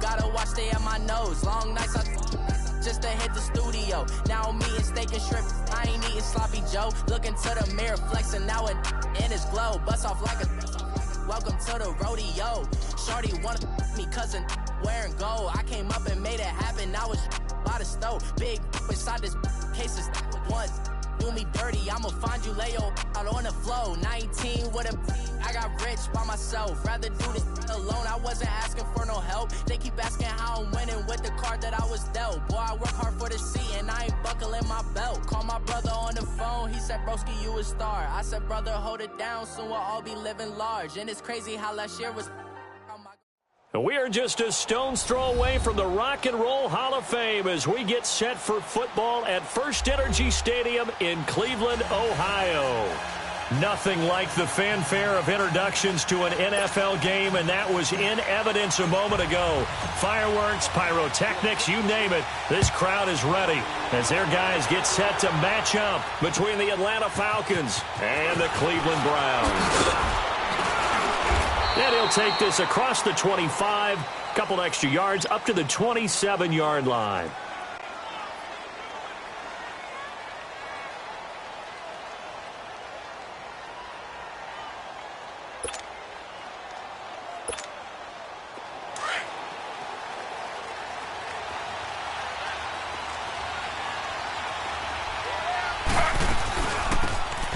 gotta watch, stay at my nose. Long nights, just to hit the studio. Now I'm eating steak and shrimp. I ain't eating sloppy Joe. Looking to the mirror, flexing now and in his glow. Bust off like a welcome to the rodeo. Shorty wanna me cousin wearing gold. I came up and made it happen. I was by the stove. Big inside this case is once. Do me dirty, I'ma find you, lay your out on the flow. 19 with a I got rich by myself. Rather do this alone, I wasn't asking for no help. They keep asking how I'm winning with the card that I was dealt. Boy, I work hard for the seat and I ain't buckling my belt. Call my brother on the phone, he said, broski, you a star. I said, brother, hold it down, soon we'll all be living large. And it's crazy how last year was... We are just a stone's throw away from the Rock and Roll Hall of Fame as we get set for football at First Energy Stadium in Cleveland, Ohio. Nothing like the fanfare of introductions to an NFL game, and that was in evidence a moment ago. Fireworks, pyrotechnics, you name it. This crowd is ready as their guys get set to match up between the Atlanta Falcons and the Cleveland Browns. And he'll take this across the 25, couple extra yards up to the 27-yard line.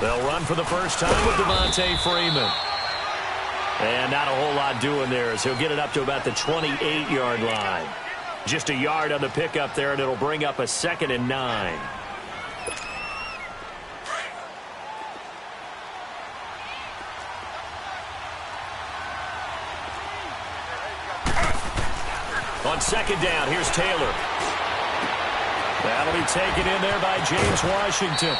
They'll run for the first time with Devontae Freeman. And not a whole lot doing there as he'll get it up to about the 28-yard line. Just a yard on the pickup there, and it'll bring up a 2nd and 9. On 2nd down, here's Taylor. That'll be taken in there by James Washington.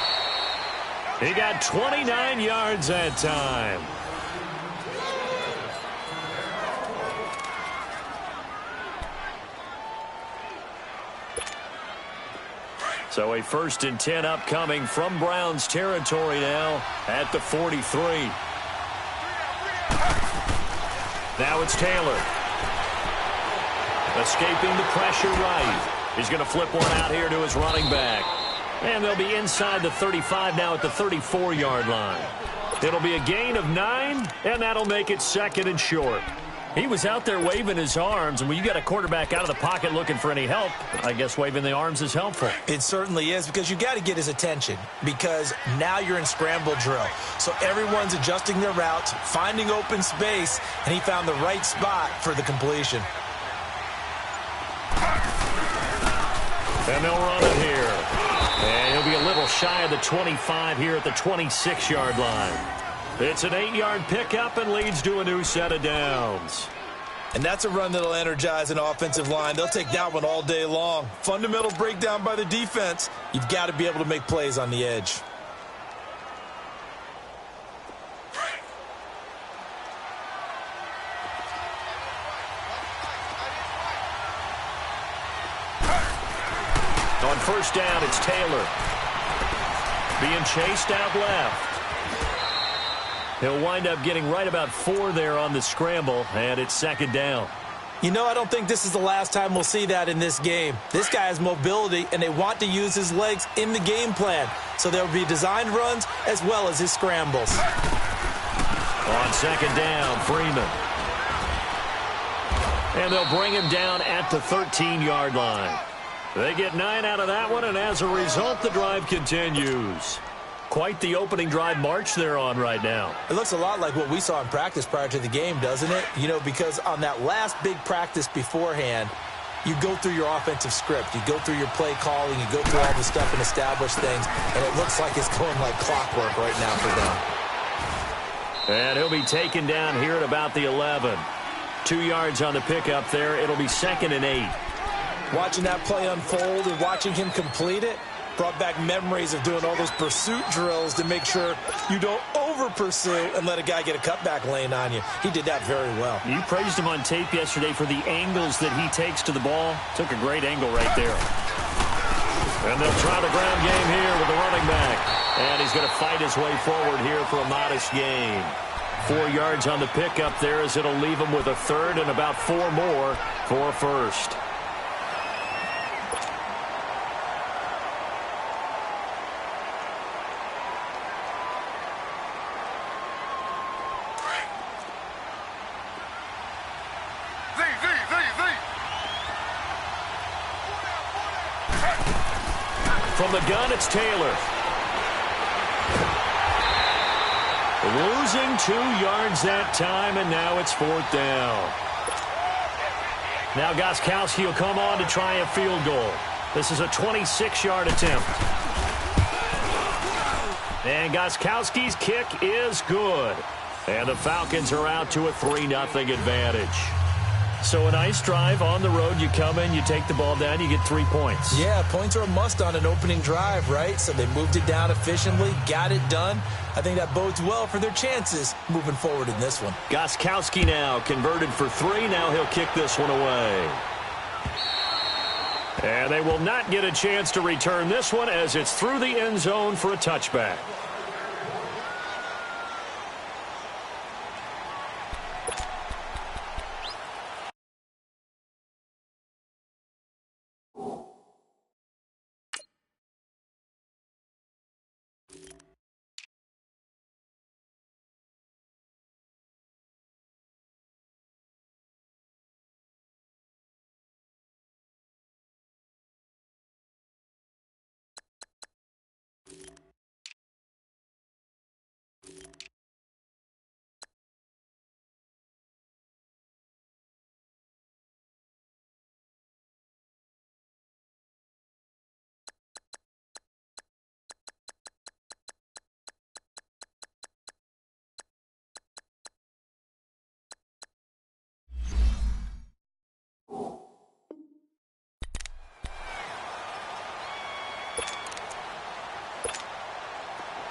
He got 29 yards that time. So a 1st and 10 upcoming from Browns territory now at the 43. Now it's Taylor. Escaping the pressure right. He's going to flip one out here to his running back. And they'll be inside the 35 now at the 34-yard line. It'll be a gain of 9, and that'll make it 2nd and short. He was out there waving his arms, and when you got a quarterback out of the pocket looking for any help, I guess waving the arms is helpful. It certainly is, because you got to get his attention, because now you're in scramble drill. So everyone's adjusting their routes, finding open space, and he found the right spot for the completion. And they'll run it here. And he'll be a little shy of the 25 here at the 26-yard line. It's an 8-yard pickup and leads to a new set of downs. And that's a run that'll energize an offensive line. They'll take that one all day long. Fundamental breakdown by the defense. You've got to be able to make plays on the edge. On 1st down, it's Taylor. Being chased out left. He'll wind up getting right about 4 there on the scramble, and it's 2nd down. You know, I don't think this is the last time we'll see that in this game. This guy has mobility, and they want to use his legs in the game plan. So there will be designed runs as well as his scrambles. On 2nd down, Freeman. And they'll bring him down at the 13-yard line. They get 9 out of that one, and as a result, the drive continues. Quite the opening drive march they're on right now. It looks a lot like what we saw in practice prior to the game, doesn't it? You know, because on that last big practice beforehand, you go through your offensive script. You go through your play calling. You go through all the stuff and establish things. And it looks like it's going like clockwork right now for them. And he'll be taken down here at about the 11. 2 yards on the pickup there. It'll be 2nd and 8. Watching that play unfold and watching him complete it brought back memories of doing all those pursuit drills to make sure you don't over-pursue and let a guy get a cutback lane on you. He did that very well. You praised him on tape yesterday for the angles that he takes to the ball. Took a great angle right there. And they'll try the ground game here with the running back. And he's going to fight his way forward here for a modest gain. 4 yards on the pickup there, as it'll leave him with a third and about 4 more for first. From the gun, it's Taylor. Losing 2 yards that time, and now it's 4th down. Now Goggles8 will come on to try a field goal. This is a 26-yard attempt. And Goggles8's kick is good. And the Falcons are out to a 3-0 advantage. So a nice drive on the road. You come in, you take the ball down, you get 3 points. Yeah, points are a must on an opening drive, right? So they moved it down efficiently, got it done. I think that bodes well for their chances moving forward in this one. Goggles8 now converted for 3. Now he'll kick this one away. And they will not get a chance to return this one, as it's through the end zone for a touchback.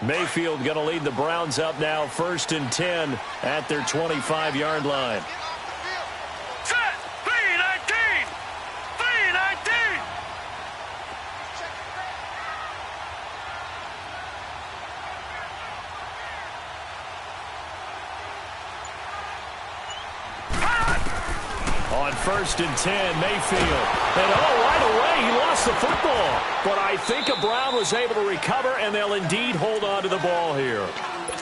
Mayfield going to lead the Browns up now, 1st and 10 at their 25-yard line. Set! 3-19! 3-19! On 1st and 10, Mayfield. And right away, he lost the football. But I think a Brown was able to recover, and they'll indeed hold on to the ball here.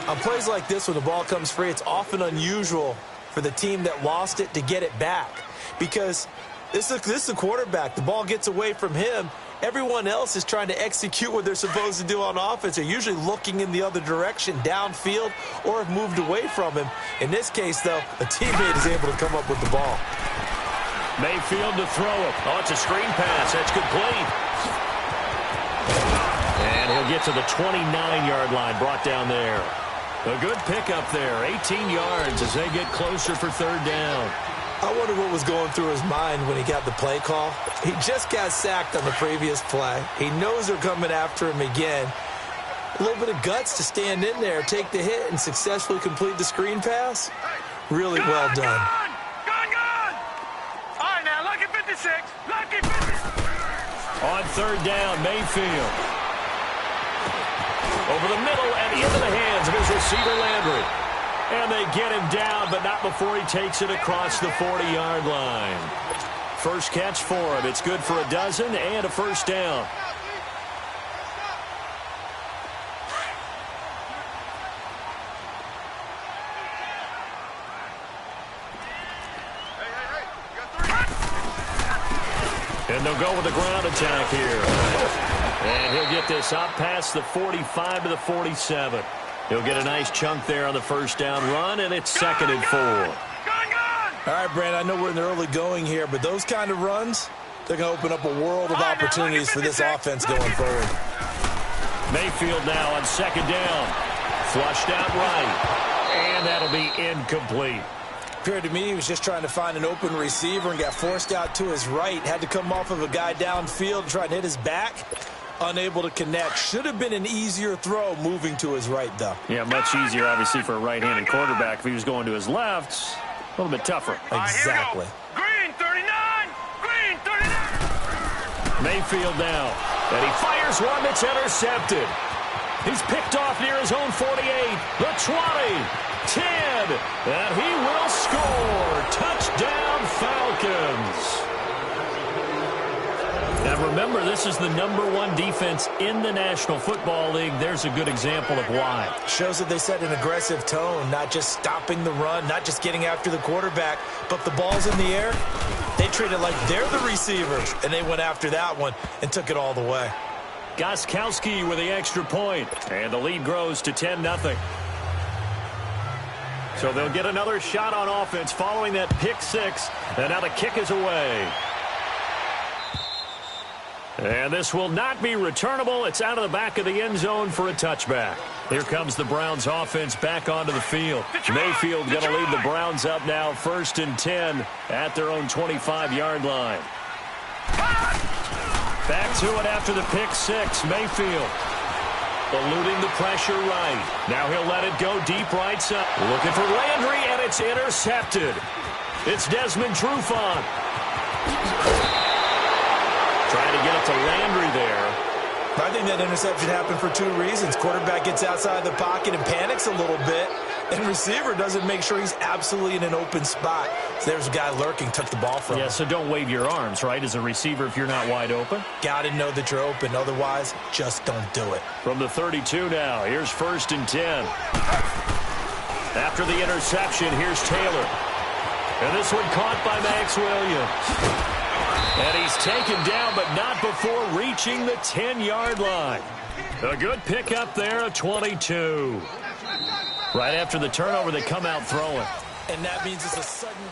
On plays like this, when the ball comes free, it's often unusual for the team that lost it to get it back. Because this is a quarterback. The ball gets away from him. Everyone else is trying to execute what they're supposed to do on offense. They're usually looking in the other direction, downfield, or have moved away from him. In this case, though, a teammate is able to come up with the ball. Mayfield to throw it. Oh, it's a screen pass. That's complete. And he'll get to the 29-yard line, brought down there. A good pickup there, 18 yards as they get closer for 3rd down. I wonder what was going through his mind when he got the play call. He just got sacked on the previous play. He knows they're coming after him again. A little bit of guts to stand in there, take the hit, and successfully complete the screen pass. Really well done. Lucky 56. Lucky 56. On 3rd down, Mayfield. Over the middle and into the hands of his receiver, Landry. And they get him down, but not before he takes it across the 40-yard line. First catch for him. It's good for a dozen and a 1st down. And they'll go with the ground attack here. And he'll get this up past the 45 to the 47. He'll get a nice chunk there on the 1st down run, and it's 2nd and 4. All right, Brand, I know we're in the early going here, but those kind of runs, they're going to open up a world of opportunities for this offense going forward. Mayfield now on 2nd down. Flushed out right. And that'll be incomplete. Appeared to me he was just trying to find an open receiver and got forced out to his right. Had to come off of a guy downfield and try and hit his back. Unable to connect. Should have been an easier throw moving to his right, though. Yeah, much easier, obviously, for a right-handed quarterback. If he was going to his left, a little bit tougher. Exactly. Green 39. Green 39. Mayfield now. And he fires one that's intercepted. He's picked off near his own 48, the 20, 10, and he will score. Touchdown, Falcons. Now remember, this is the #1 defense in the National Football League. There's a good example of why. Shows that they set an aggressive tone, not just stopping the run, not just getting after the quarterback, but the ball's in the air. They treat it like they're the receivers, and they went after that one and took it all the way. Goskowski with the extra point, and the lead grows to 10-0. So they'll get another shot on offense following that pick six, and now the kick is away. And this will not be returnable. It's out of the back of the end zone for a touchback. Here comes the Browns offense back onto the field. Mayfield going to lead the Browns up now 1st and 10 at their own 25-yard line. Back to it after the pick six. Mayfield eluding the pressure right. Now he'll let it go deep right side. Looking for Landry, and it's intercepted. It's Desmond Trufant. Trying to get it to Landry there. I think that interception happened for 2 reasons. Quarterback gets outside the pocket and panics a little bit, and receiver doesn't make sure he's absolutely in an open spot. So there's a guy lurking, took the ball from him. Yeah, so don't wave your arms, right, as a receiver if you're not wide open. Got to know that you're open. Otherwise, just don't do it. From the 32 now, here's 1st and 10. After the interception, here's Taylor. And this one caught by Max Williams. And he's taken down, but not before reaching the 10-yard line. A good pickup there, a 22. Right after the turnover, they come out throwing. And that means it's a sudden...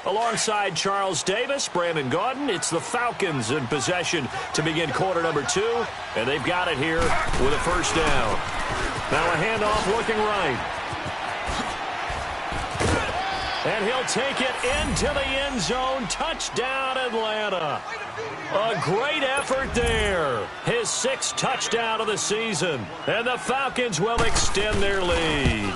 Alongside Charles Davis, Brandon Gaudin, it's the Falcons in possession to begin quarter number 2. And they've got it here with a first down. Now a handoff looking right. And he'll take it into the end zone. Touchdown, Atlanta. A great effort there. His 6th touchdown of the season. And the Falcons will extend their lead.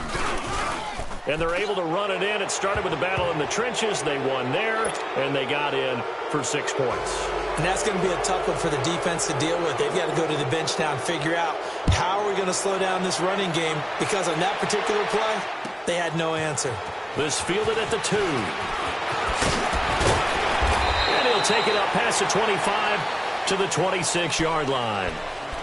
And they're able to run it in. It started with a battle in the trenches. They won there, and they got in for 6 points. And that's going to be a tough one for the defense to deal with. They've got to go to the bench now and figure out how are we going to slow down this running game, because on that particular play, they had no answer. This fielded at the 2. And he'll take it up past the 25 to the 26-yard line.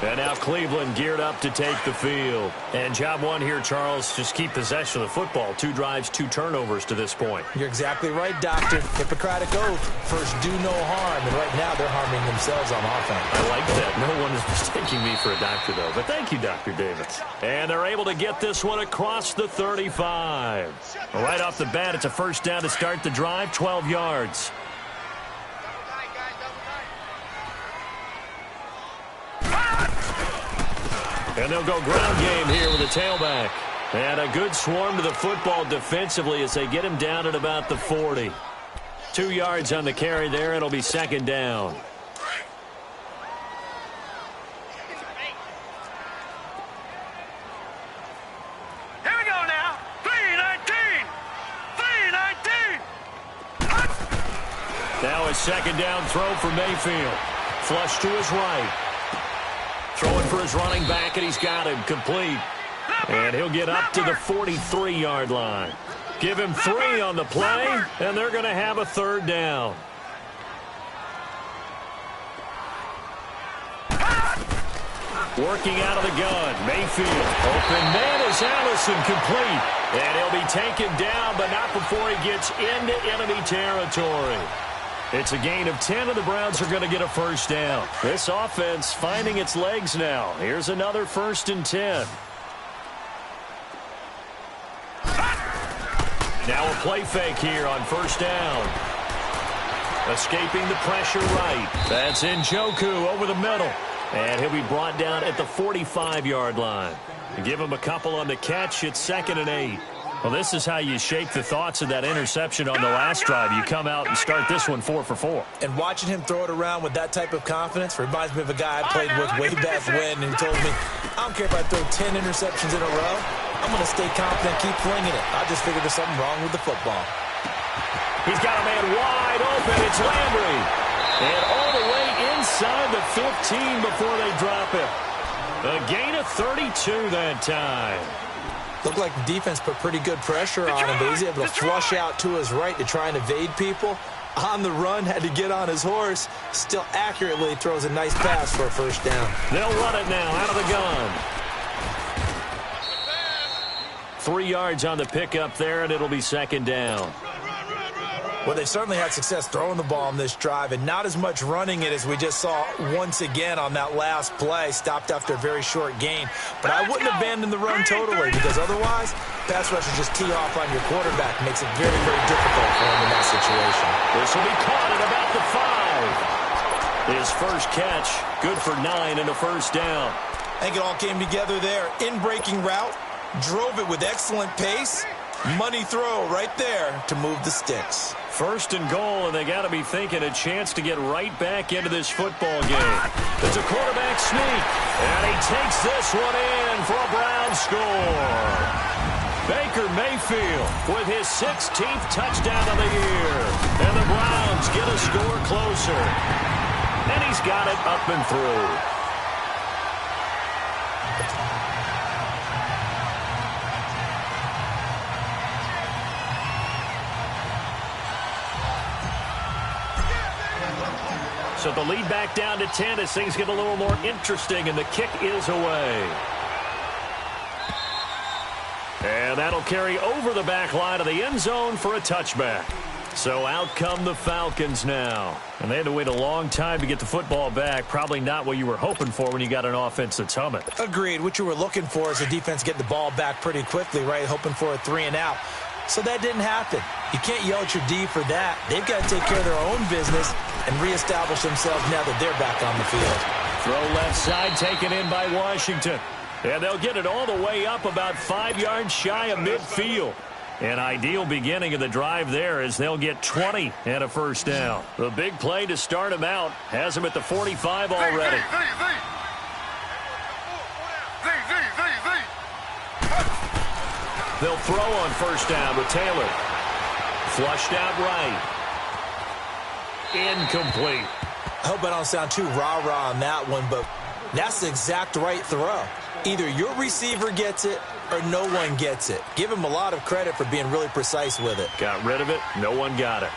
And now Cleveland geared up to take the field. And job one here, Charles, just keep possession of the football. 2 drives, 2 turnovers to this point. You're exactly right, Doctor. Hippocratic oath. First, do no harm. And right now, they're harming themselves on offense. I like that. No one is mistaking me for a doctor, though. But thank you, Dr. Davis. And they're able to get this one across the 35. Right off the bat, it's a first down to start the drive, 12 yards. And they'll go ground game here with a tailback. And a good swarm to the football defensively as they get him down at about the 40. 2 yards on the carry there. It'll be 2nd down. Here we go now. 3-19. 3-19. Now a 2nd down throw for Mayfield. Flush to his right. Throwing for his running back, and he's got him complete. And he'll get up to the 43-yard line. Give him 3 on the play, and they're going to have a 3rd down. Working out of the gun, Mayfield. Open man is Allison, complete. And he'll be taken down, but not before he gets into enemy territory. It's a gain of 10, and the Browns are going to get a first down. This offense finding its legs now. Here's another 1st and 10. Now a play fake here on first down. Escaping the pressure right. That's Njoku over the middle. And he'll be brought down at the 45-yard line. Give him a couple on the catch. It's 2nd and 8. Well, this is how you shake the thoughts of that interception on the last drive. You come out and start this one 4 for 4. And watching him throw it around with that type of confidence reminds me of a guy I played with way back when, and he told me, I don't care if I throw 10 interceptions in a row. I'm going to stay confident, keep flinging it. I just figured there's something wrong with the football. He's got a man wide open. It's Landry. And all the way inside the 15 before they drop him. A gain of 32 that time. Looked like the defense put pretty good pressure on him, but he's able to flush out to his right to try and evade people. On the run, had to get on his horse. Still accurately throws a nice pass for a first down. They'll run it now out of the gun. 3 yards on the pickup there, and it'll be second down. Well, they certainly had success throwing the ball on this drive, and not as much running it as we just saw once again on that last play. Stopped after a very short gain. But I wouldn't abandon the run totally, because otherwise, pass rushers just tee off on your quarterback. Makes it very, very difficult for him in that situation. This will be caught at about the 5. His first catch, good for 9 and a first down. I think it all came together there. In-breaking route, drove it with excellent pace. Money throw right there to move the sticks. First and goal, and they got to be thinking a chance to get right back into this football game. It's a quarterback sneak, and he takes this one in for a Browns score. Baker Mayfield with his 16th touchdown of the year, and the Browns get a score closer. And he's got it up and through. So the lead back down to 10 as things get a little more interesting, and the kick is away. And that'll carry over the back line of the end zone for a touchback. So out come the Falcons now. And they had to wait a long time to get the football back. Probably not what you were hoping for when you got an offense that's humming. Agreed. What you were looking for is the defense getting the ball back pretty quickly, right? Hoping for a 3 and out. So that didn't happen. You can't yell at your D for that. They've got to take care of their own business and reestablish themselves now that they're back on the field. Throw left side taken in by Washington. And they'll get it all the way up about 5 yards shy of midfield. An ideal beginning of the drive there as they'll get 20 and a first down. The big play to start him out has him at the 45 already. They'll throw on first down with Taylor. Flushed out right. Incomplete. I hope I don't sound too rah-rah on that one, but that's the exact right throw. Either your receiver gets it or no one gets it. Give him a lot of credit for being really precise with it. Got rid of it. No one got it.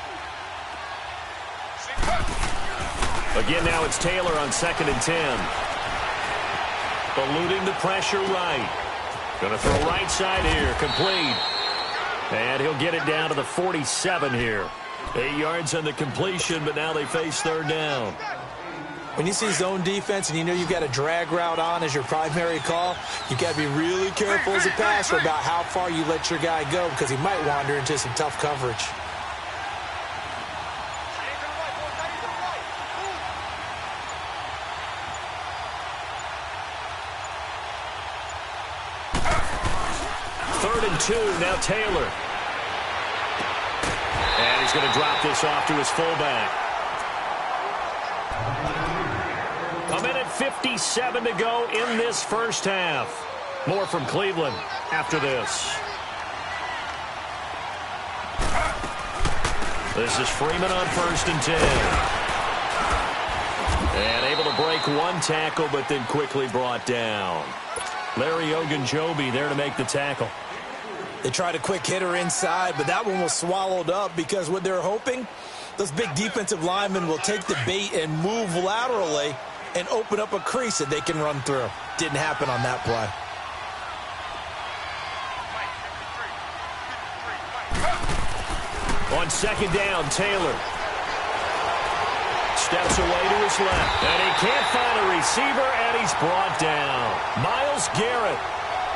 Again, now it's Taylor on 2nd and 10. Eluding the pressure right. Going to throw right side here. Complete. And he'll get it down to the 47 here. 8 yards on the completion, but now they face third down. When you see zone defense and you know you've got a drag route on as your primary call, you've got to be really careful as a passer about how far you let your guy go because he might wander into some tough coverage. Third and 2, now Taylor. And he's going to drop this off to his fullback. A minute 57 to go in this first half. More from Cleveland after this. This is Freeman on 1st and 10. And able to break one tackle, but then quickly brought down. Larry Ogunjobi there to make the tackle. They tried a quick hitter inside, but that one was swallowed up because what they're hoping, those big defensive linemen will take the bait and move laterally and open up a crease that they can run through. Didn't happen on that play. On 2nd down, Taylor steps away to his left, and he can't find a receiver, and he's brought down. Myles Garrett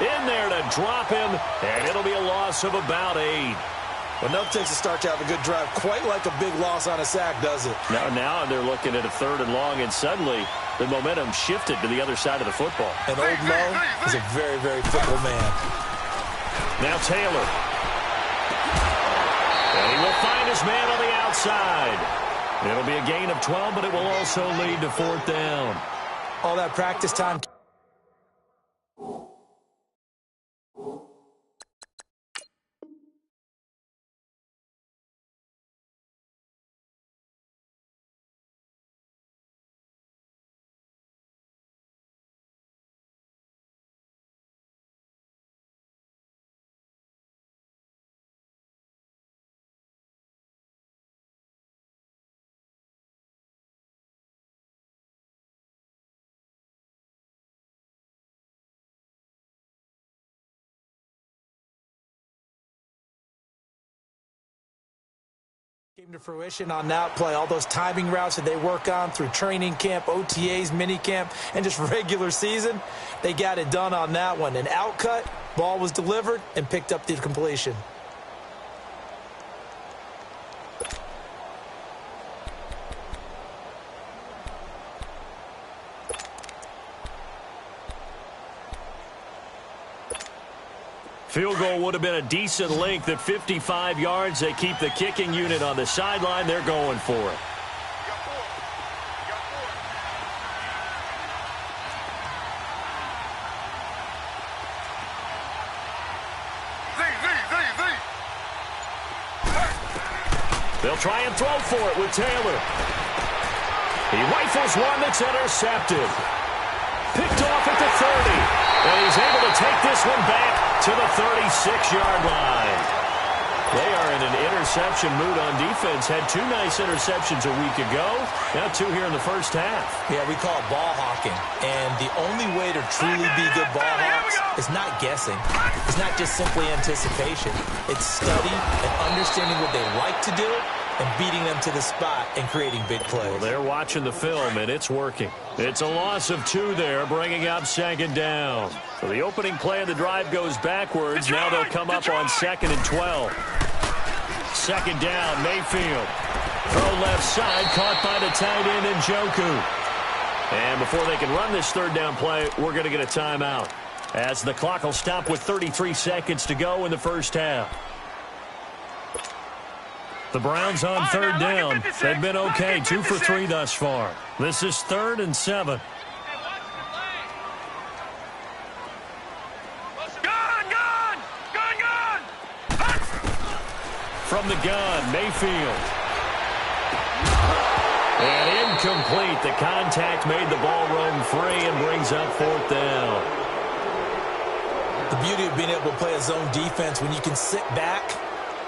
in there to drop him, and it'll be a loss of about 8. Well, enough takes a start to have a good drive. Quite like a big loss on a sack, does it? Now they're looking at a 3rd and long, and suddenly the momentum shifted to the other side of the football. And Old Mo is a very, very fickle man. Now Taylor. And he will find his man on the outside. It'll be a gain of 12, but it will also lead to 4th down. All that practice time. Came to fruition on that play. All those timing routes that they work on through training camp, OTAs, mini camp, and just regular season, they got it done on that one. An out cut, ball was delivered, and picked up the completion. Field goal would have been a decent length at 55 yards. They keep the kicking unit on the sideline. They're going for it. They'll try and throw for it with Taylor. He rifles one that's intercepted. Picked off at the 30. And he's able to take this one back to the 36-yard line. They are in an interception mood on defense. Had 2 nice interceptions a week ago. Now 2 here in the first half. Yeah, we call it ball hawking. And the only way to truly be good ball hawks is not guessing. It's not just simply anticipation. It's study and understanding what they like to do and beating them to the spot and creating big plays. Well, they're watching the film, and it's working. It's a loss of 2 there, bringing up second down. So the opening play of the drive goes backwards. Now they'll come up on 2nd and 12. Second down, Mayfield. Throw left side, caught by the tight end Njoku. And before they can run this third down play, we're going to get a timeout, as the clock will stop with 33 seconds to go in the first half. The Browns on third down. They've been okay, 2 for 3 thus far. This is 3rd and 7. From the gun, Mayfield. And incomplete. The contact made the ball roam free and brings up 4th down. The beauty of being able to play a zone defense, when you can sit back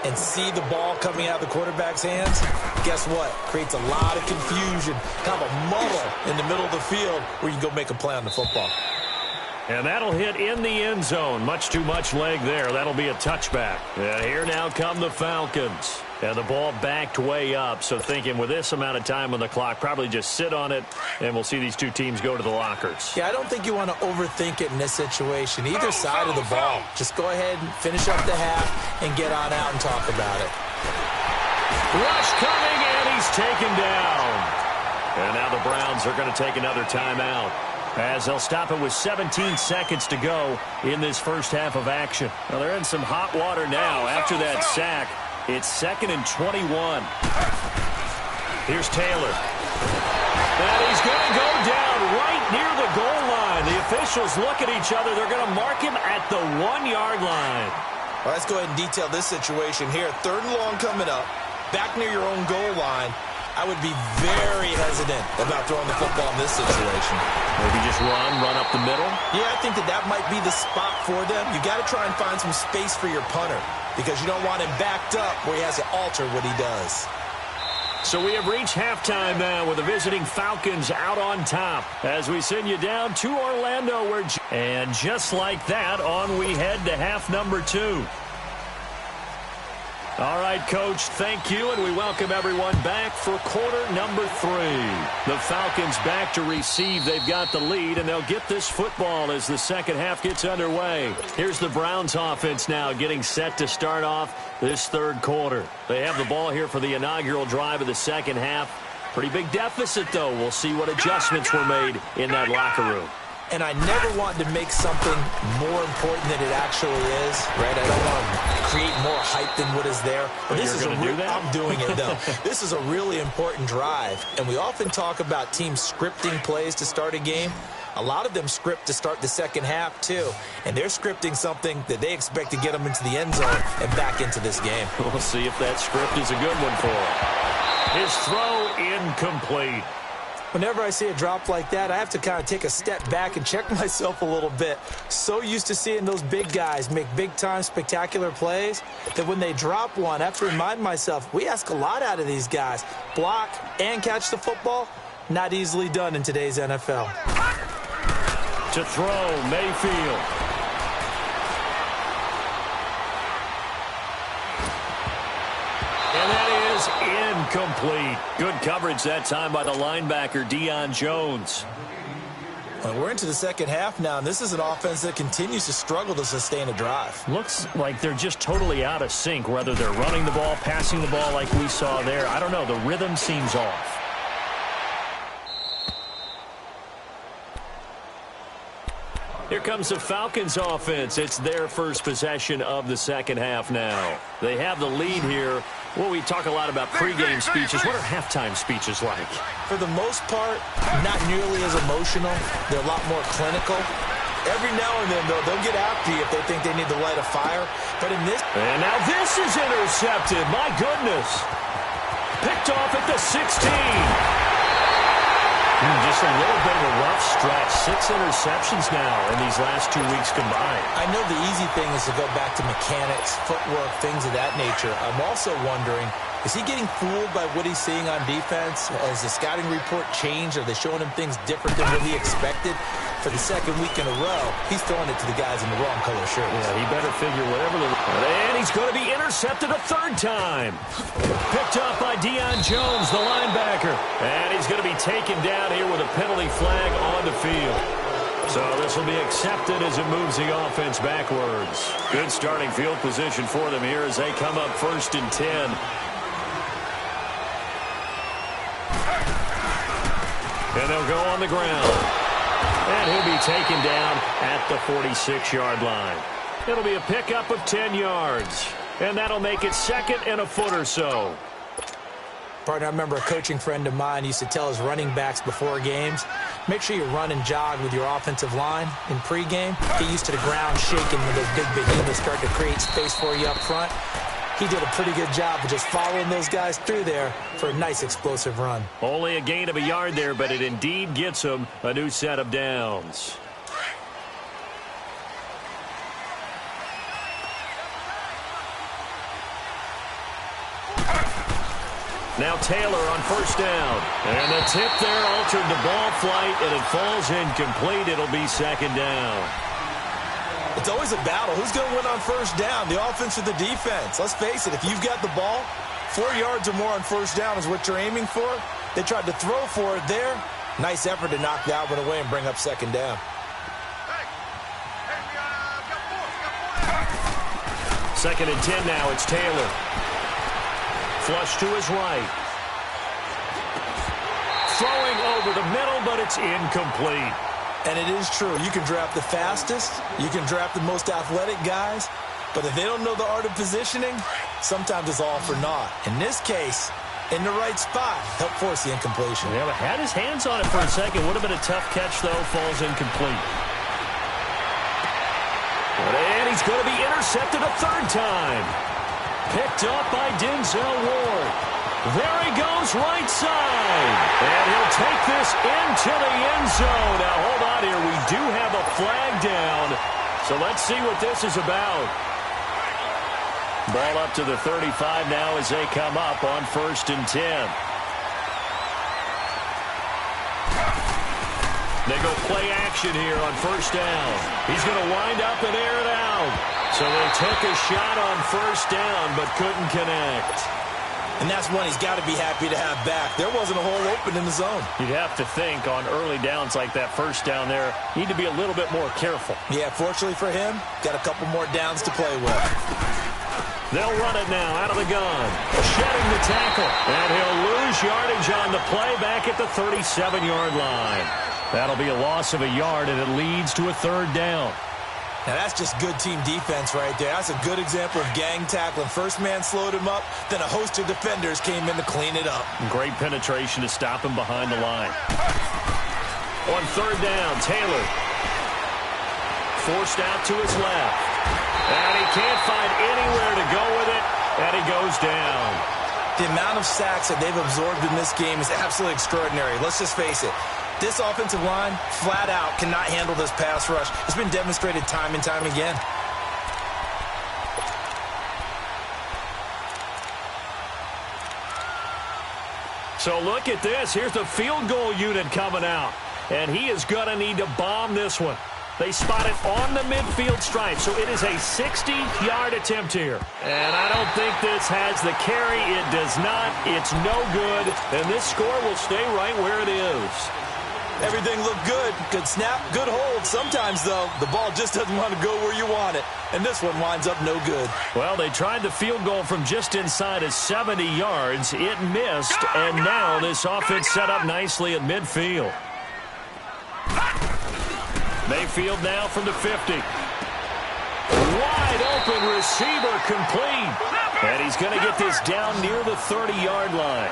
and see the ball coming out of the quarterback's hands, guess what? Creates a lot of confusion, kind of a muddle in the middle of the field where you can go make a play on the football. And that'll hit in the end zone. Much too much leg there. That'll be a touchback. And here now come the Falcons. And the ball backed way up. So thinking with this amount of time on the clock, probably just sit on it, and we'll see these 2 teams go to the lockers. Yeah, I don't think you want to overthink it in this situation. Either side of the ball. Just go ahead and finish up the half and get on out and talk about it. Rush coming, and he's taken down. And now the Browns are going to take another timeout, as they'll stop it with 17 seconds to go in this first half of action. Well, they're in some hot water now after that sack. It's 2nd and 21. Here's Taylor. And he's going to go down right near the goal line. The officials look at each other. They're going to mark him at the 1-yard line. Well, let's go ahead and detail this situation here. 3rd and long coming up, back near your own goal line. I would be very hesitant about throwing the football in this situation. Maybe just run up the middle? Yeah, I think that might be the spot for them. You got to try and find some space for your punter, because you don't want him backed up where he has to alter what he does. So we have reached halftime now with the visiting Falcons out on top, as we send you down to Orlando. And just like that, on we head to half number 2. All right, Coach, thank you, and we welcome everyone back for quarter number 3. The Falcons back to receive. They've got the lead, and they'll get this football as the second half gets underway. Here's the Browns offense now getting set to start off this third quarter. They have the ball here for the inaugural drive of the second half. Pretty big deficit, though. We'll see what adjustments were made in that locker room. And I never want to make something more important than it actually is, right? I don't want to create more hype than what is there. But this is I'm doing it, though. This is a really important drive. And we often talk about teams scripting plays to start a game. A lot of them script to start the second half, too. And they're scripting something that they expect to get them into the end zone and back into this game. We'll see if that script is a good one for him. His throw incomplete. Whenever I see a drop like that, I have to kind of take a step back and check myself a little bit. So used to seeing those big guys make big-time spectacular plays that when they drop one, I have to remind myself, we ask a lot out of these guys. Block and catch the football, not easily done in today's NFL. To throw, Mayfield. And that is Incomplete. Good coverage that time by the linebacker, Deion Jones. Well, we're into the second half now, and this is an offense that continues to struggle to sustain a drive. Looks like they're just totally out of sync, whether they're running the ball, passing the ball like we saw there. I don't know. The rhythm seems off. Here comes the Falcons offense. It's their first possession of the second half now. They have the lead here. Well, we talk a lot about pregame speeches. What are halftime speeches like? For the most part, not nearly as emotional. They're a lot more clinical. Every now and then, though, they'll get after you if they think they need to light a fire. But in this... And now this is intercepted. My goodness. Picked off at the 16. Just a little bit of a rough stretch. 6 interceptions now in these last 2 weeks combined. I know the easy thing is to go back to mechanics, footwork, things of that nature. I'm also wondering, is he getting fooled by what he's seeing on defense? Has the scouting report changed? Are they showing him things different than what he expected? For the second week in a row, he's throwing it to the guys in the wrong color shirts. Yeah, he better figure whatever the... And he's going to be intercepted a third time. Picked up by Deion Jones, the linebacker. And he's going to be taken down here with a penalty flag on the field. So this will be accepted as it moves the offense backwards. Good starting field position for them here as they come up 1st and 10. And they'll go on the ground. And he'll be taken down at the 46-yard line. It'll be a pickup of 10 yards. And that'll make it second and a foot or so. Partner, I remember a coaching friend of mine used to tell his running backs before games, make sure you run and jog with your offensive line in pregame. Get used to the ground shaking when those big behemoths start to create space for you up front. He did a pretty good job of just following those guys through there for a nice explosive run. Only a gain of a yard there, but it indeed gets him a new set of downs. Now Taylor on 1st down. And the tip there altered the ball flight, and it falls incomplete. It'll be 2nd down. It's always a battle. Who's going to win on 1st down, the offense or the defense? Let's face it, if you've got the ball, 4 yards or more on 1st down is what you're aiming for. They tried to throw for it there. Nice effort to knock that one away and bring up 2nd down. 2nd and 10 now. It's Taylor. Flush to his right. Throwing over the middle, but it's incomplete. And it is true. You can draft the fastest. You can draft the most athletic guys. But if they don't know the art of positioning, sometimes it's all for naught. In this case, in the right spot, helped force the incompletion. Yeah, but had his hands on it for a second. Would have been a tough catch, though. Falls incomplete. And he's going to be intercepted a 3rd time. Picked up by Denzel Ward. There he goes, right side. And he'll take this into the end zone. Now, hold on here. We do have a flag down. So let's see what this is about. Ball up to the 35 now as they come up on 1st and 10. They go play action here on 1st down. He's going to wind up and air it out. So they took a shot on 1st down but couldn't connect. And that's one he's got to be happy to have back. There wasn't a hole open in the zone. You'd have to think on early downs like that 1st down there, need to be a little bit more careful. Yeah, fortunately for him, got a couple more downs to play with. They'll run it now out of the gun. Shedding the tackle. And he'll lose yardage on the play back at the 37-yard line. That'll be a loss of a yard, and it leads to a 3rd down. Now, that's just good team defense right there. That's a good example of gang tackling. First man slowed him up, then a host of defenders came in to clean it up. Great penetration to stop him behind the line. On 3rd down, Taylor forced out to his left. And he can't find anywhere to go with it, and he goes down. The amount of sacks that they've absorbed in this game is absolutely extraordinary. Let's just face it. This offensive line, flat out, cannot handle this pass rush. It's been demonstrated time and time again. So look at this. Here's the field goal unit coming out. And he is going to need to bomb this one. They spot it on the midfield stripe, so it is a 60-yard attempt here. And I don't think this has the carry. It does not. It's no good. And this score will stay right where it is. Everything looked good. Good snap, good hold. Sometimes, though, the ball just doesn't want to go where you want it. And this one winds up no good. Well, they tried the field goal from just inside of 70 yards. It missed, and now this offense set up nicely at midfield. Mayfield now from the 50. Wide open receiver complete. And he's going to get this down near the 30-yard line.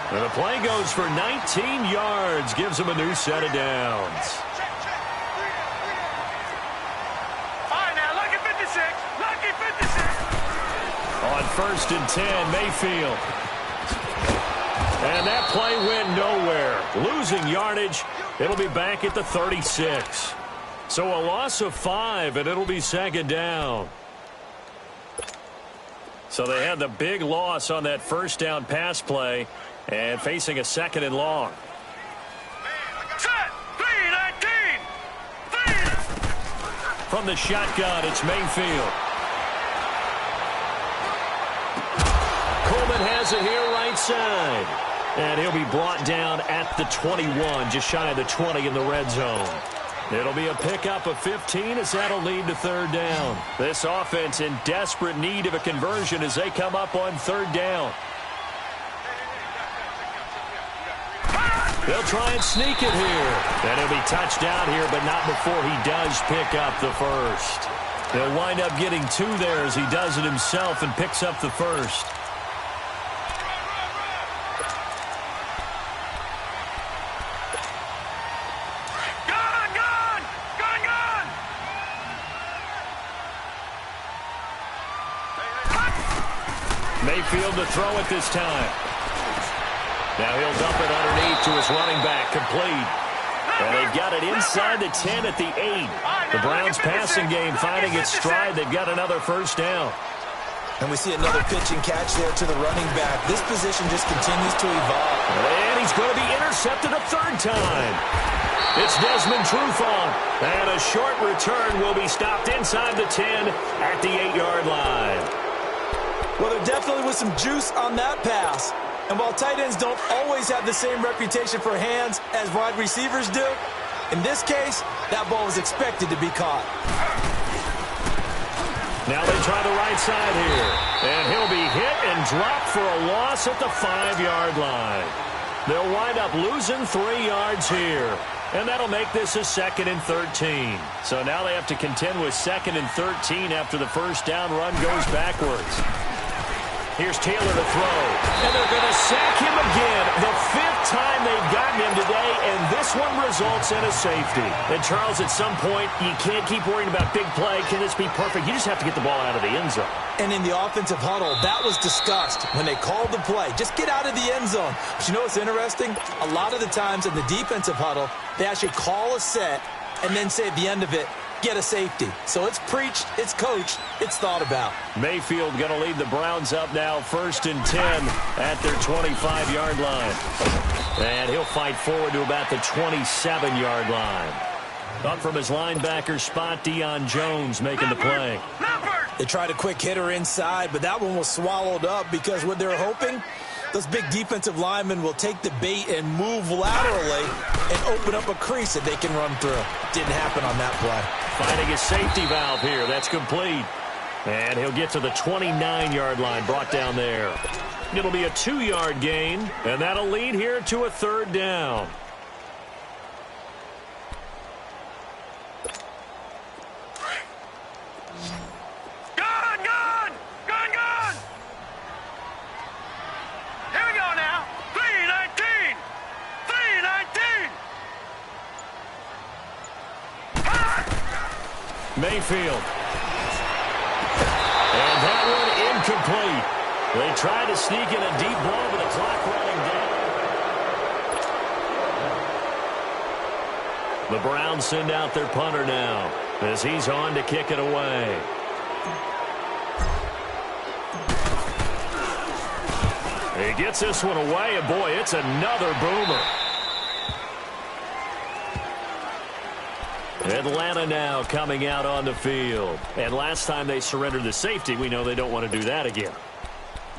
And the play goes for 19 yards. Gives him a new set of downs. Fine now, lucky 56. Lucky 56. On 1st and 10, Mayfield. And that play went nowhere. Losing yardage. It'll be back at the 36. So a loss of 5, and it'll be 2nd down. So they had the big loss on that 1st down pass play and facing a 2nd and long. Set. 3-19. From the shotgun, it's Mayfield. Coleman has it here right side. And he'll be brought down at the 21, just shy of the 20 in the red zone. It'll be a pickup of 15 as that'll lead to 3rd down. This offense in desperate need of a conversion as they come up on 3rd down. They'll try and sneak it here. And he'll be touched down here, but not before he does pick up the 1st. He'll wind up getting 2 there as he does it himself and picks up the 1st. Mayfield to throw it this time. Now he'll dump it underneath to his running back, complete. And they've got it inside the 10 at the 8. The Browns passing game finding its stride. They've got another 1st down. And we see another pitch and catch there to the running back. This position just continues to evolve. And he's going to be intercepted a 3rd time. It's Desmond Trufant. And a short return will be stopped inside the 10 at the 8-yard line. Well, there definitely was some juice on that pass. And while tight ends don't always have the same reputation for hands as wide receivers do, in this case, that ball was expected to be caught. Now they try the right side here. And he'll be hit and dropped for a loss at the 5-yard line. They'll wind up losing 3 yards here. And that'll make this a 2nd and 13. So now they have to contend with 2nd and 13 after the 1st down run goes backwards. Here's Taylor to throw. And they're going to sack him again. The 5th time they've gotten him today, and this one results in a safety. And, Charles, at some point, you can't keep worrying about big play. Can this be perfect? You just have to get the ball out of the end zone. And in the offensive huddle, that was discussed when they called the play. Just get out of the end zone. But you know what's interesting? A lot of the times in the defensive huddle, they actually call a set and then say at the end of it, get a safety. So it's preached, it's coached, it's thought about. Mayfield going to lead the Browns up now 1st and 10 at their 25-yard line. And he'll fight forward to about the 27-yard line. Up from his linebacker spot, Deion Jones making the play. They tried a quick hitter inside, but that one was swallowed up because what they're hoping, those big defensive linemen will take the bait and move laterally and open up a crease that they can run through. Didn't happen on that play. Finding a safety valve here. That's complete. And he'll get to the 29-yard line, brought down there. It'll be a 2-yard gain, and that'll lead here to a 3rd down. Mayfield. And that one incomplete. They tried to sneak in a deep ball, but the clock running down. The Browns send out their punter now as he's on to kick it away. He gets this one away, and boy, it's another boomer. Atlanta now coming out on the field. And last time they surrendered the safety, we know they don't want to do that again.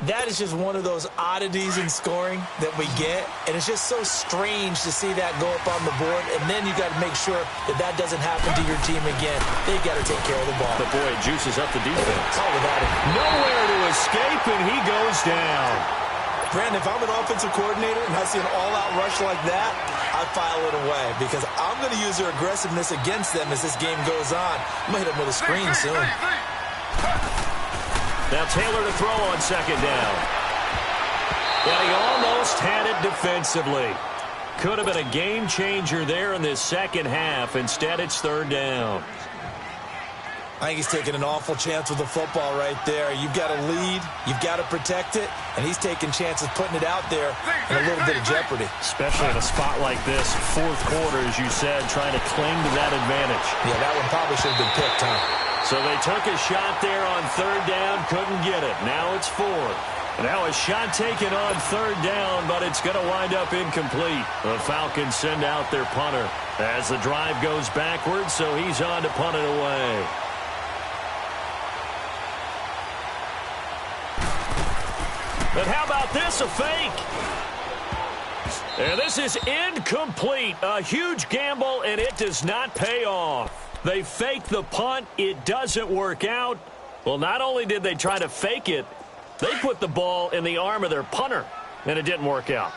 That is just one of those oddities in scoring that we get, and it's just so strange to see that go up on the board, and then you got to make sure that that doesn't happen to your team again. They've got to take care of the ball. But boy, it juices up the defense. Oh, without it. Nowhere to escape, and he goes down. Brandon, if I'm an offensive coordinator and I see an all-out rush like that, I file it away because I'm going to use their aggressiveness against them as this game goes on. I'm going to hit them with a screen soon. Now Taylor to throw on second down. And he almost had it defensively. Could have been a game changer there in this second half. Instead, it's third down. I think he's taking an awful chance with the football right there. You've got to lead, you've got to protect it, and he's taking chances putting it out there in a little bit of jeopardy. Especially in a spot like this, fourth quarter, as you said, trying to cling to that advantage. Yeah, that one probably should have been picked, huh? So they took a shot there on third down, couldn't get it. Now it's fourth. Now a shot taken on third down, but it's going to wind up incomplete. The Falcons send out their punter as the drive goes backwards, so he's on to punt it away. But how about this, a fake? And this is incomplete. A huge gamble, and it does not pay off. They fake the punt. It doesn't work out. Well, not only did they try to fake it, they put the ball in the arm of their punter, and it didn't work out.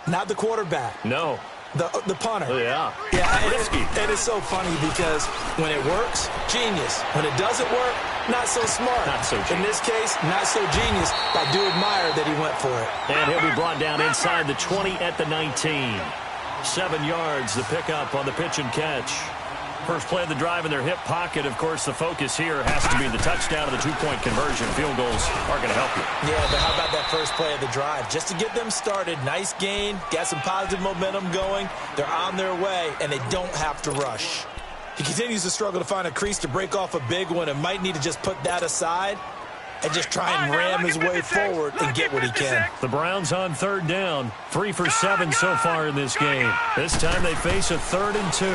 Not the quarterback. No. The punter. Yeah. Yeah, risky. It is so funny because when it works, genius. When it doesn't work, not so smart. Not so genius. In this case, not so genius. I do admire that he went for it. And he'll be brought down inside the 20 at the 19. 7 yards, the pickup on the pitch and catch. First play of the drive in their hip pocket. Of course, the focus here has to be the touchdown and the two-point conversion. Field goals are going to help you. Yeah, but how about that first play of the drive? Just to get them started, nice gain, got some positive momentum going. They're on their way, and they don't have to rush. He continues to struggle to find a crease to break off a big one and might need to just put that aside and just try and ram his way forward and get what he can. The Browns on third down. 3 for 7 so far in this game. This time they face a 3rd and 2.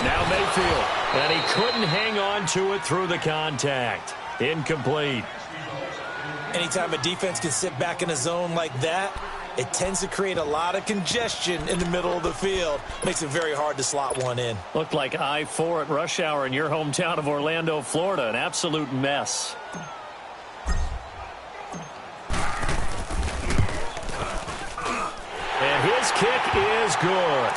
Now Mayfield, and he couldn't hang on to it through the contact. Incomplete. Anytime a defense can sit back in a zone like that, it tends to create a lot of congestion in the middle of the field. Makes it very hard to slot one in. Looked like I-4 at rush hour in your hometown of Orlando, Florida. An absolute mess. And his kick is good.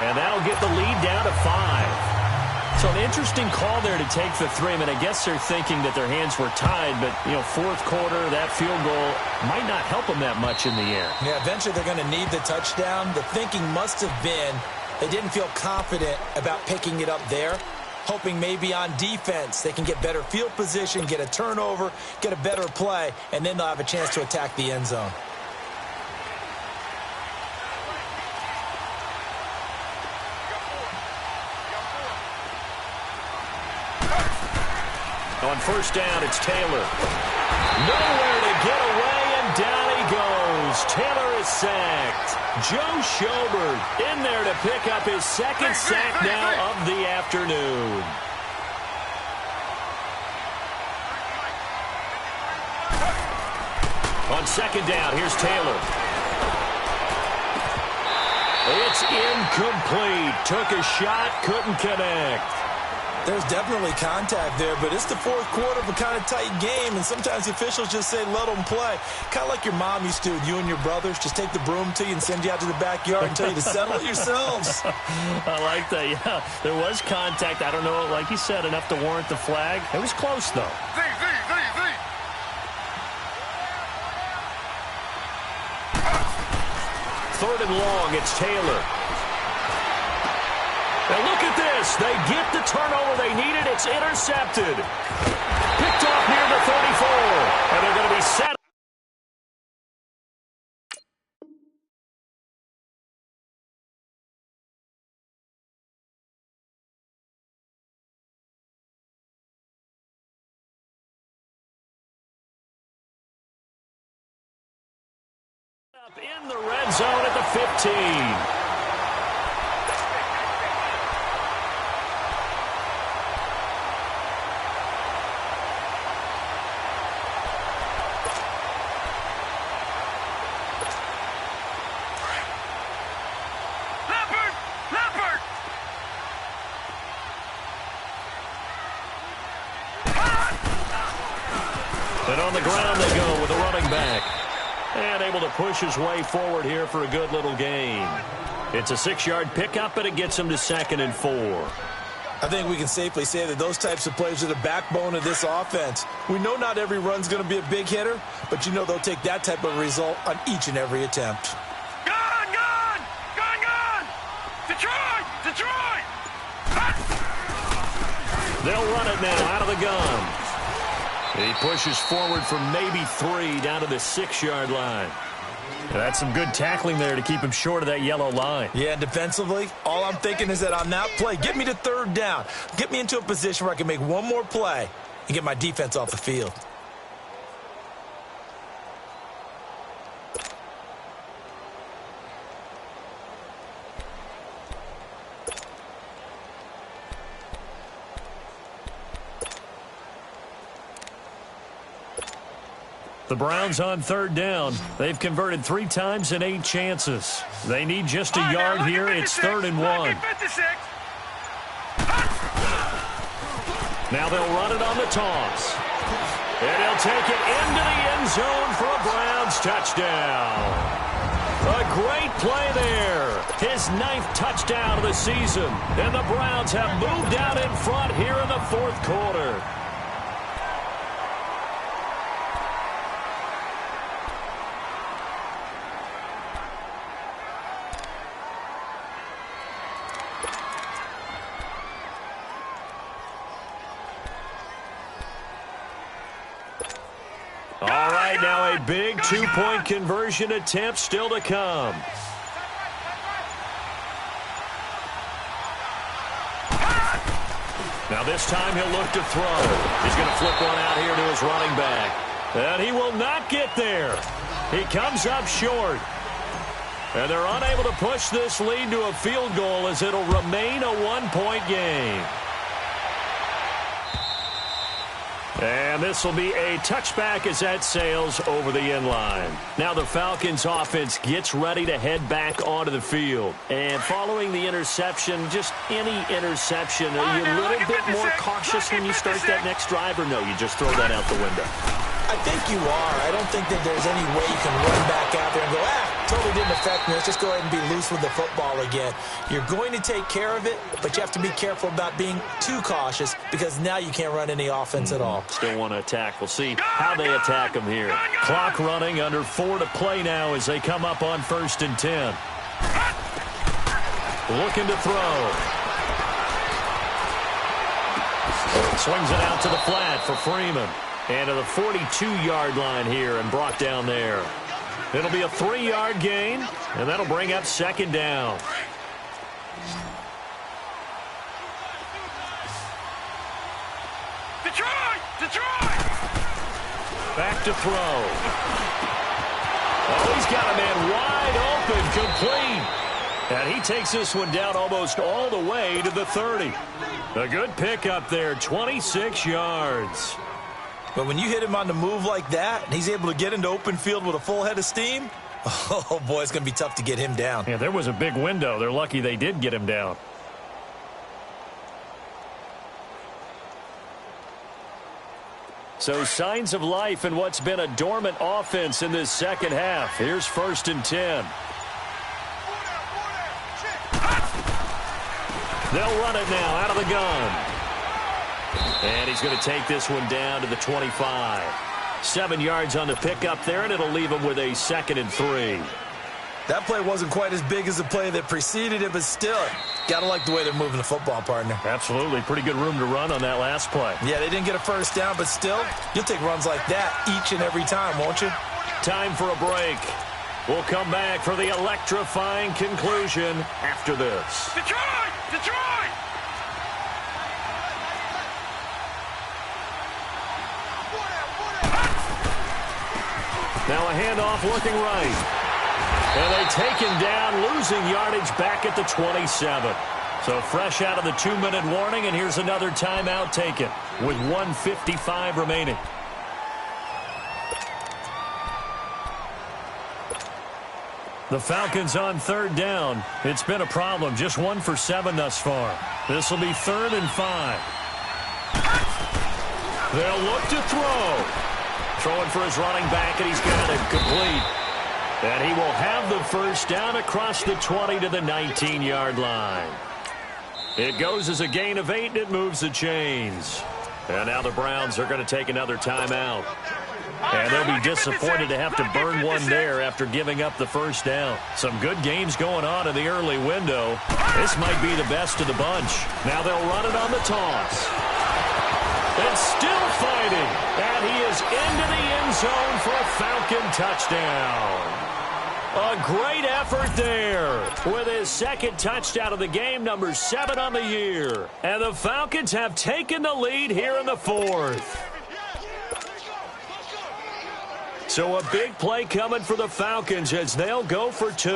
And that'll get the lead down to 5. So an interesting call there to take the 3. I mean, I guess they're thinking that their hands were tied, but, you know, fourth quarter, that field goal might not help them that much in the air. Yeah, eventually they're going to need the touchdown. The thinking must have been they didn't feel confident about picking it up there, hoping maybe on defense they can get better field position, get a turnover, get a better play, and then they'll have a chance to attack the end zone. On first down, it's Taylor. Nowhere to get away, and down he goes. Taylor is sacked. Joe Schobert in there to pick up his second sack now of the afternoon. On second down, here's Taylor. It's incomplete. Took a shot, couldn't connect. There's definitely contact there, but it's the fourth quarter of a kind of tight game, and sometimes the officials just say, let them play. Kind of like your mom used to with you and your brothers. Just take the broom to you and send you out to the backyard and tell you to settle it yourselves. I like that, yeah. There was contact. I don't know, like you said, enough to warrant the flag. It was close, though. Third and long, it's Taylor. Now look at this. They get the turnover they needed. It's intercepted. Picked off near the 34. And they're going to be set. Up in the red zone at the 15. On the ground they go with a running back. And able to push his way forward here for a good little gain. It's a 6-yard pickup, and it gets him to 2nd and 4. I think we can safely say that those types of plays are the backbone of this offense. We know not every run's going to be a big hitter, but you know they'll take that type of result on each and every attempt. Gone, gone! Gone, gone! Detroit! Detroit! They'll run it now out of the gun. He pushes forward for maybe 3 down to the 6-yard line. That's some good tackling there to keep him short of that yellow line. Yeah, and defensively, all I'm thinking is that on that play, get me to 3rd down. Get me into a position where I can make one more play and get my defense off the field. The Browns on 3rd down. They've converted 3 times in 8 chances. They need just a yard here. It's 3rd and 1. Now they'll run it on the toss. And he'll take it into the end zone for a Browns touchdown. A great play there. His 9th touchdown of the season. And the Browns have moved out in front here in the 4th quarter. All right, now a big 2-point conversion attempt still to come. Now this time he'll look to throw. He's going to flip one out here to his running back. And he will not get there. He comes up short. And they're unable to push this lead to a field goal as it'll remain a 1-point game. And this will be a touchback as that sails over the end line. Now the Falcons offense gets ready to head back onto the field. And following the interception, just any interception, are you a little bit more cautious when you start that next drive, or no, you just throw that out the window? I think you are. I don't think that there's any way you can run back out there and go, totally didn't affect me. Let's just go ahead and be loose with the football again. You're going to take care of it, but you have to be careful about being too cautious because now you can't run any offense at all. Still want to attack. We'll see how they attack him here. Clock running, under 4 to play now as they come up on 1st and 10. Looking to throw. Swings it out to the flat for Freeman. And to the 42-yard line here and brought down there. It'll be a 3-yard gain, and that'll bring up 2nd down. Detroit! Detroit! Back to throw. Oh, he's got a man wide open, complete. And he takes this one down almost all the way to the 30. A good pickup there, 26 yards. But when you hit him on the move like that, and he's able to get into open field with a full head of steam, oh, boy, it's going to be tough to get him down. Yeah, there was a big window. They're lucky they did get him down. So signs of life in what's been a dormant offense in this second half. Here's 1st and 10. They'll run it now out of the gun. And he's going to take this one down to the 25. 7 yards on the pickup there, and it'll leave him with a 2nd and 3. That play wasn't quite as big as the play that preceded it, but still, got to like the way they're moving the football, partner. Absolutely. Pretty good room to run on that last play. Yeah, they didn't get a 1st down, but still, you'll take runs like that each and every time, won't you? Time for a break. We'll come back for the electrifying conclusion after this. Detroit! Detroit! Now a handoff looking right. And they take him down, losing yardage back at the 27. So fresh out of the 2-minute warning, and here's another timeout taken with 1:55 remaining. The Falcons on 3rd down. It's been a problem. Just 1 for 7 thus far. This will be 3rd and 5. They'll look to throw. Throwing for his running back, and he's got it complete. And he will have the first down across the 20 to the 19-yard line. It goes as a gain of 8, and it moves the chains. And now the Browns are going to take another timeout. And they'll be disappointed to have to burn one there after giving up the first down. Some good games going on in the early window. This might be the best of the bunch. Now they'll run it on the toss. And still fighting. And he is into the end zone for a Falcon touchdown. A great effort there with his second touchdown of the game, number 7 on the year. And the Falcons have taken the lead here in the fourth. So a big play coming for the Falcons as they'll go for 2.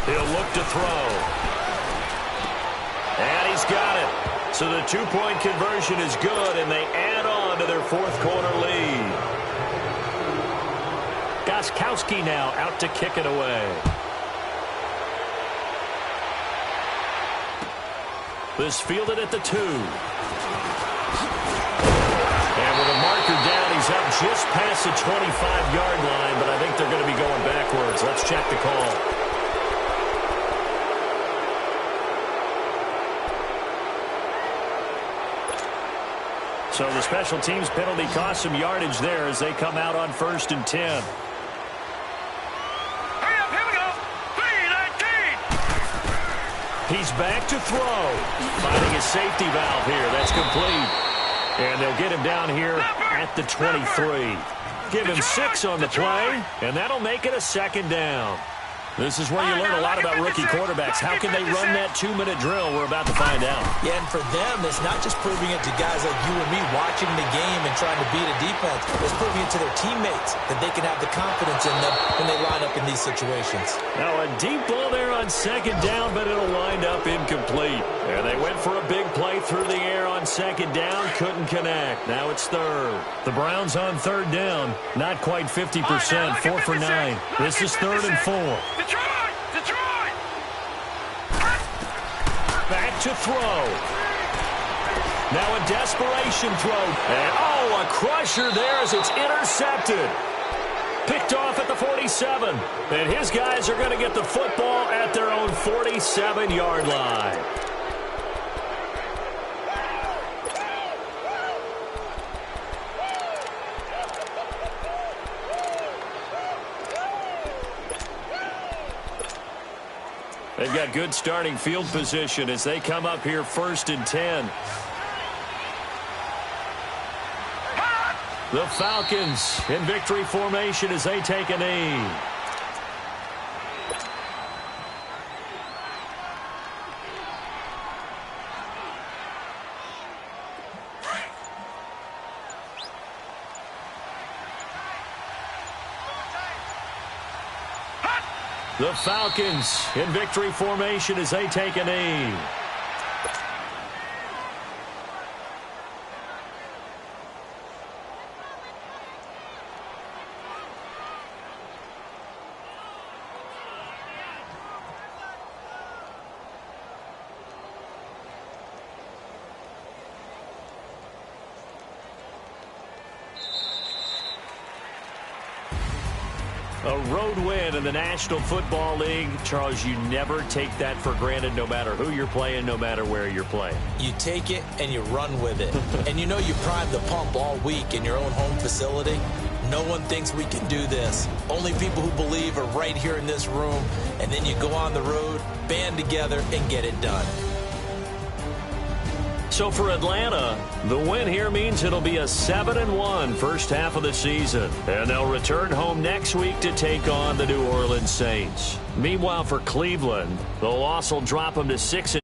He'll look to throw. And he's got it. So the 2-point conversion is good, and they add on to their fourth-quarter lead. Goggles8 now out to kick it away. This fielded at the 2. And with a marker down, he's up just past the 25-yard line, but I think they're going to be going backwards. Let's check the call. So the special teams penalty cost some yardage there as they come out on 1st and 10. Hurry up, here we go. 3-19. He's back to throw. Finding a safety valve here. That's complete. And they'll get him down here at the 23. Give him 6 on the play, and that'll make it a 2nd down. This is where you learn a lot about rookie quarterbacks. How can they run that 2-minute drill? We're about to find out. Yeah, and for them, it's not just proving it to guys like you and me watching the game and trying to beat a defense. It's proving it to their teammates that they can have the confidence in them when they line up in these situations. Now a deep ball there on 2nd down, but it'll wind up incomplete. And they went for a big play through the air on 2nd down. Couldn't connect. Now it's 3rd. The Browns on 3rd down. Not quite 50%. 4 for 9. This is 3rd and 4. Detroit! Back to throw. Now a desperation throw. And, a crusher there as it's intercepted. Picked off at the 47. And his guys are going to get the football at their own 47-yard line. They've got good starting field position as they come up here 1st and 10. The Falcons in victory formation as they take a knee. The Falcons in victory formation as they take a knee. A road win in the National Football League. Charles, you never take that for granted no matter who you're playing, no matter where you're playing. You take it and you run with it. And you know you primed the pump all week in your own home facility. No one thinks we can do this. Only people who believe are right here in this room. And then you go on the road, band together, and get it done. So for Atlanta, the win here means it'll be a 7-1 first half of the season. And they'll return home next week to take on the New Orleans Saints. Meanwhile, for Cleveland, the loss will drop them to 6.